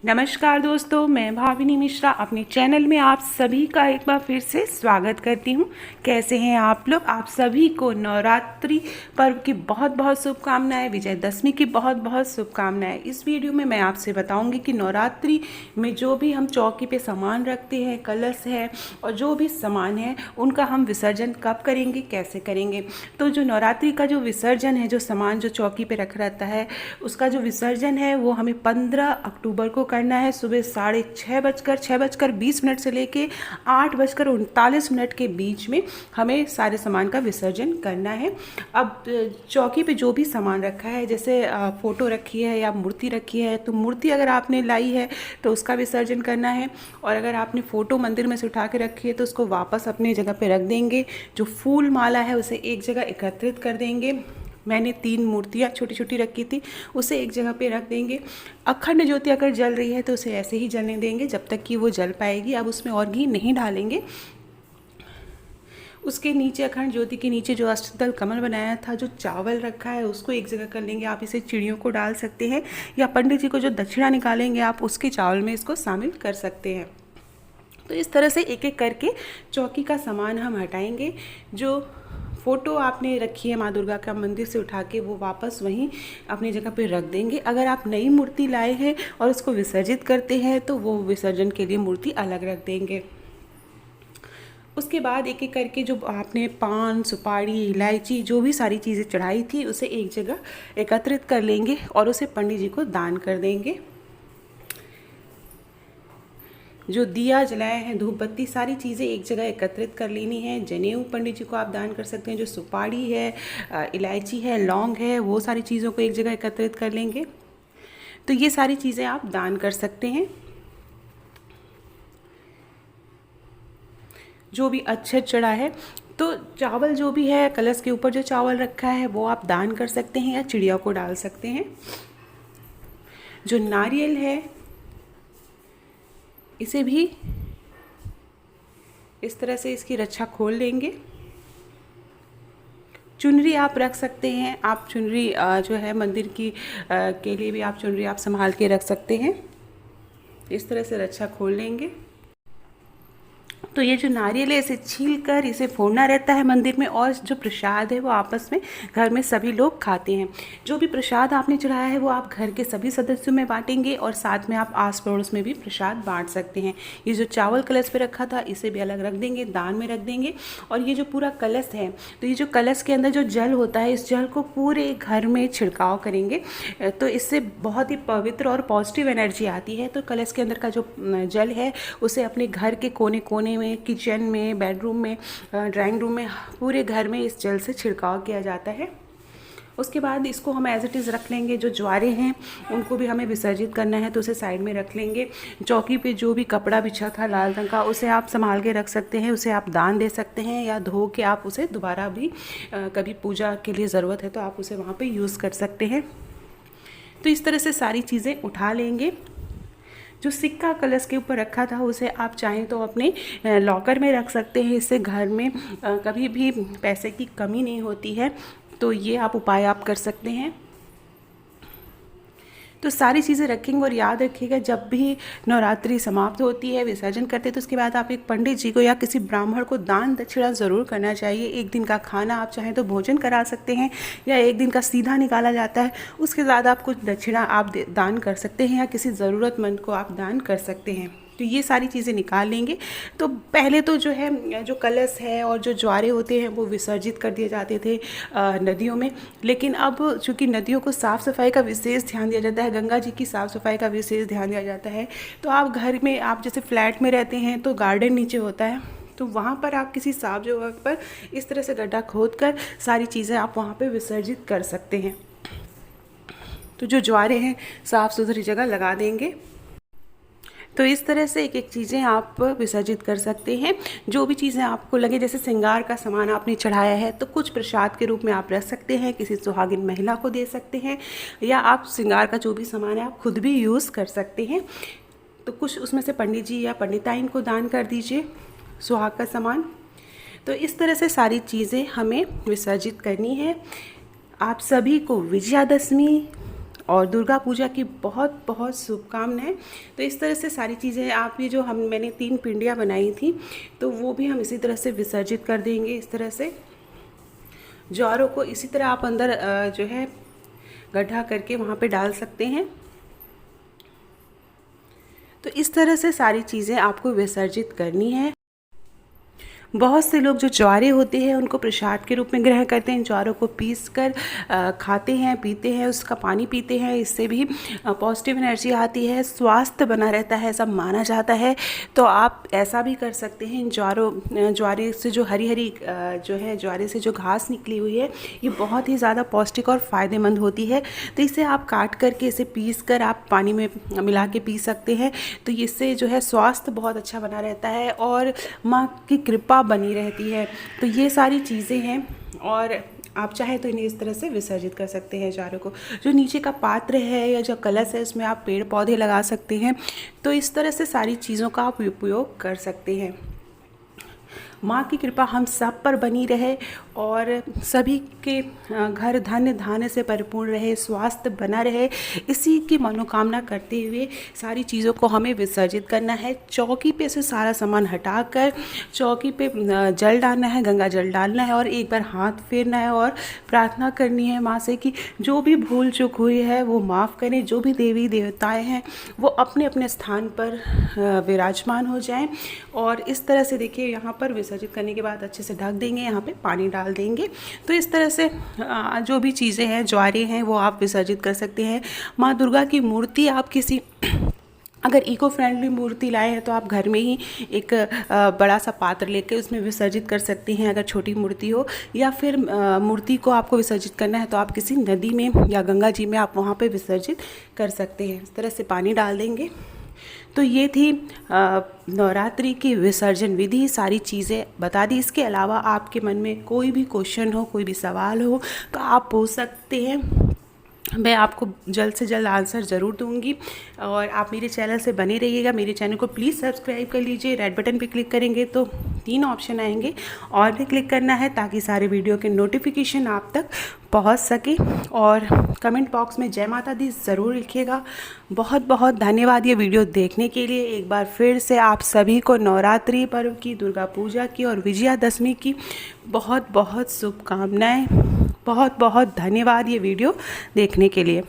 नमस्कार दोस्तों, मैं भाविनी मिश्रा अपने चैनल में आप सभी का एक बार फिर से स्वागत करती हूँ। कैसे हैं आप लोग? आप सभी को नवरात्रि पर्व की बहुत बहुत शुभकामनाएं, विजयदशमी की बहुत बहुत शुभकामनाएं। इस वीडियो में मैं आपसे बताऊंगी कि नवरात्रि में जो भी हम चौकी पे सामान रखते हैं, कलश है और जो भी सामान है उनका हम विसर्जन कब करेंगे, कैसे करेंगे। तो जो नवरात्रि का जो विसर्जन है, जो सामान जो चौकी पे रखा रहता है उसका जो विसर्जन है वो हमें 15 अक्टूबर को करना है। सुबह 6:20 से लेके 8:39 के बीच में हमें सारे सामान का विसर्जन करना है। अब चौकी पे जो भी सामान रखा है, जैसे फ़ोटो रखी है या मूर्ति रखी है, तो मूर्ति अगर आपने लाई है तो उसका विसर्जन करना है। और अगर आपने फ़ोटो मंदिर में से उठा के रखी है तो उसको वापस अपनी जगह पे रख देंगे। जो फूल माला है उसे एक जगह एकत्रित कर देंगे। मैंने 3 मूर्तियाँ छोटी छोटी रखी थी, उसे एक जगह पे रख देंगे। अखंड ज्योति अगर जल रही है तो उसे ऐसे ही जलने देंगे जब तक कि वो जल पाएगी। अब उसमें और घी नहीं डालेंगे। उसके नीचे, अखंड ज्योति के नीचे जो अष्टदल कमल बनाया था, जो चावल रखा है उसको एक जगह कर लेंगे। आप इसे चिड़ियों को डाल सकते हैं या पंडित जी को जो दक्षिणा निकालेंगे आप उसके चावल में इसको शामिल कर सकते हैं। तो इस तरह से एक एक करके चौकी का सामान हम हटाएंगे। जो फ़ोटो आपने रखी है माँ दुर्गा का मंदिर से उठा के वो वापस वहीं अपनी जगह पे रख देंगे। अगर आप नई मूर्ति लाए हैं और उसको विसर्जित करते हैं तो वो विसर्जन के लिए मूर्ति अलग रख देंगे। उसके बाद एक एक करके जो आपने पान, सुपारी, इलायची, जो भी सारी चीज़ें चढ़ाई थी उसे एक जगह एकत्रित कर लेंगे और उसे पंडित जी को दान कर देंगे। जो दिया जलाए हैं, धूप बत्ती, सारी चीज़ें एक जगह एकत्रित कर लेनी है। जनेऊ पंडित जी को आप दान कर सकते हैं। जो सुपारी है, इलायची है, लौंग है, वो सारी चीज़ों को एक जगह एकत्रित कर लेंगे। तो ये सारी चीज़ें आप दान कर सकते हैं। जो भी अच्छे चढ़ा है, तो चावल जो भी है, कलश के ऊपर जो चावल रखा है वो आप दान कर सकते हैं या चिड़िया को डाल सकते हैं। जो नारियल है इसे भी इस तरह से इसकी रक्षा खोल लेंगे। चुनरी आप रख सकते हैं। आप चुनरी जो है मंदिर की के लिए भी आप चुनरी आप संभाल के रख सकते हैं। इस तरह से रक्षा खोल लेंगे। तो ये जो नारियल है इसे छील कर इसे फोड़ना रहता है मंदिर में, और जो प्रसाद है वो आपस में घर में सभी लोग खाते हैं। जो भी प्रसाद आपने चढ़ाया है वो आप घर के सभी सदस्यों में बांटेंगे और साथ में आप आस पड़ोस में भी प्रसाद बांट सकते हैं। ये जो चावल कलश पे रखा था इसे भी अलग रख देंगे, दान में रख देंगे। और ये जो पूरा कलश है, तो ये जो कलश के अंदर जो जल होता है, इस जल को पूरे घर में छिड़काव करेंगे। तो इससे बहुत ही पवित्र और पॉजिटिव एनर्जी आती है। तो कलश के अंदर का जो जल है उसे अपने घर के कोने कोने में, किचन में, बेडरूम में, ड्राइंग रूम में, पूरे घर में इस जल से छिड़काव किया जाता है। उसके बाद इसको हम एज इट इज़ रख लेंगे। जो ज्वारे हैं उनको भी हमें विसर्जित करना है तो उसे साइड में रख लेंगे। चौकी पे जो भी कपड़ा बिछा था लाल रंग का उसे आप संभाल के रख सकते हैं, उसे आप दान दे सकते हैं या धो के आप उसे दोबारा भी कभी पूजा के लिए ज़रूरत है तो आप उसे वहाँ पे यूज़ कर सकते हैं। तो इस तरह से सारी चीज़ें उठा लेंगे। जो सिक्का कलश के ऊपर रखा था उसे आप चाहें तो अपने लॉकर में रख सकते हैं। इससे घर में कभी भी पैसे की कमी नहीं होती है। तो ये आप उपाय आप कर सकते हैं। तो सारी चीज़ें रखेंगे और याद रखिएगा जब भी नवरात्रि समाप्त होती है, विसर्जन करते हैं, तो उसके बाद आप एक पंडित जी को या किसी ब्राह्मण को दान दक्षिणा ज़रूर करना चाहिए। एक दिन का खाना आप चाहें तो भोजन करा सकते हैं या एक दिन का सीधा निकाला जाता है, उसके बाद आप कुछ दक्षिणा आप दान कर सकते हैं या किसी ज़रूरतमंद को आप दान कर सकते हैं। तो ये सारी चीज़ें निकाल लेंगे। तो पहले तो जो है, जो कलश है और जो ज्वारे होते हैं वो विसर्जित कर दिए जाते थे नदियों में। लेकिन अब चूँकि नदियों को साफ़ सफाई का विशेष ध्यान दिया जाता है, गंगा जी की साफ़ सफाई का विशेष ध्यान दिया जाता है, तो आप घर में, आप जैसे फ्लैट में रहते हैं तो गार्डन नीचे होता है, तो वहाँ पर आप किसी साफ जगह पर इस तरह से गड्ढा खोद कर सारी चीज़ें आप वहाँ पर विसर्जित कर सकते हैं। तो जो ज्वारे हैं साफ़ सुथरी जगह लगा देंगे। तो इस तरह से एक एक चीज़ें आप विसर्जित कर सकते हैं। जो भी चीज़ें आपको लगे, जैसे श्रृंगार का सामान आपने चढ़ाया है तो कुछ प्रसाद के रूप में आप रख सकते हैं, किसी सुहागिन महिला को दे सकते हैं, या आप श्रृंगार का जो भी सामान है आप खुद भी यूज़ कर सकते हैं। तो कुछ उसमें से पंडित जी या पंडिताइन को दान कर दीजिए, सुहाग का सामान। तो इस तरह से सारी चीज़ें हमें विसर्जित करनी है। आप सभी को विजयादशमी और दुर्गा पूजा की बहुत बहुत शुभकामनाएं। तो इस तरह से सारी चीज़ें आप ये जो मैंने 3 पिंडियाँ बनाई थी तो वो भी हम इसी तरह से विसर्जित कर देंगे। इस तरह से ज्वारों को इसी तरह आप अंदर जो है गड्ढा करके वहाँ पे डाल सकते हैं। तो इस तरह से सारी चीज़ें आपको विसर्जित करनी है। बहुत से लोग जो ज्वारे होते हैं उनको प्रसाद के रूप में ग्रहण करते हैं। ज्वारों को पीस कर खाते हैं, पीते हैं, उसका पानी पीते हैं। इससे भी पॉजिटिव एनर्जी आती है, स्वास्थ्य बना रहता है, ऐसा माना जाता है। तो आप ऐसा भी कर सकते हैं। ज्वारे से जो हरी हरी जो है ज्वारे से जो घास निकली हुई है ये बहुत ही ज़्यादा पौष्टिक और फ़ायदेमंद होती है। तो इसे आप काट करके इसे पीस कर आप पानी में मिला के पी सकते हैं। तो इससे जो है स्वास्थ्य बहुत अच्छा बना रहता है और माँ की कृपा बनी रहती है। तो ये सारी चीज़ें हैं और आप चाहे तो इन्हें इस तरह से विसर्जित कर सकते हैं। ज्वारों को जो नीचे का पात्र है या जो कलश है उसमें आप पेड़ पौधे लगा सकते हैं। तो इस तरह से सारी चीज़ों का आप उपयोग कर सकते हैं। माँ की कृपा हम सब पर बनी रहे और सभी के घर धन्य धान्य से परिपूर्ण रहे, स्वास्थ्य बना रहे, इसी की मनोकामना करते हुए सारी चीज़ों को हमें विसर्जित करना है। चौकी पे से सारा सामान हटाकर चौकी पे जल डालना है, गंगा जल डालना है और एक बार हाथ फेरना है और प्रार्थना करनी है माँ से कि जो भी भूल चूक हुई है वो माफ़ करें। जो भी देवी देवताएँ हैं वो अपने अपने स्थान पर विराजमान हो जाएं। और इस तरह से देखिए यहाँ पर विसर्जित करने के बाद अच्छे से ढक देंगे, यहाँ पे पानी डाल देंगे। तो इस तरह से जो भी चीज़ें हैं ज्वारे हैं वो आप विसर्जित कर सकते हैं। माँ दुर्गा की मूर्ति आप किसी अगर इको फ्रेंडली मूर्ति लाए हैं तो आप घर में ही एक बड़ा सा पात्र लेके उसमें विसर्जित कर सकते हैं अगर छोटी मूर्ति हो। या फिर मूर्ति को आपको विसर्जित करना है तो आप किसी नदी में या गंगा जी में आप वहाँ पे विसर्जित कर सकते हैं। इस तरह से पानी डाल देंगे। तो ये थी नवरात्रि की विसर्जन विधि, सारी चीज़ें बता दी। इसके अलावा आपके मन में कोई भी क्वेश्चन हो, कोई भी सवाल हो तो आप पूछ सकते हैं। मैं आपको जल्द से जल्द आंसर ज़रूर दूंगी। और आप मेरे चैनल से बने रहिएगा। मेरे चैनल को प्लीज़ सब्सक्राइब कर लीजिए। रेड बटन पे क्लिक करेंगे तो 3 ऑप्शन आएंगे और भी क्लिक करना है ताकि सारे वीडियो के नोटिफिकेशन आप तक पहुंच सके। और कमेंट बॉक्स में जय माता दी ज़रूर लिखिएगा। बहुत बहुत धन्यवाद ये वीडियो देखने के लिए। एक बार फिर से आप सभी को नवरात्रि पर्व की, दुर्गा पूजा की और विजयादशमी की बहुत बहुत शुभकामनाएं। बहुत बहुत धन्यवाद ये वीडियो देखने के लिए।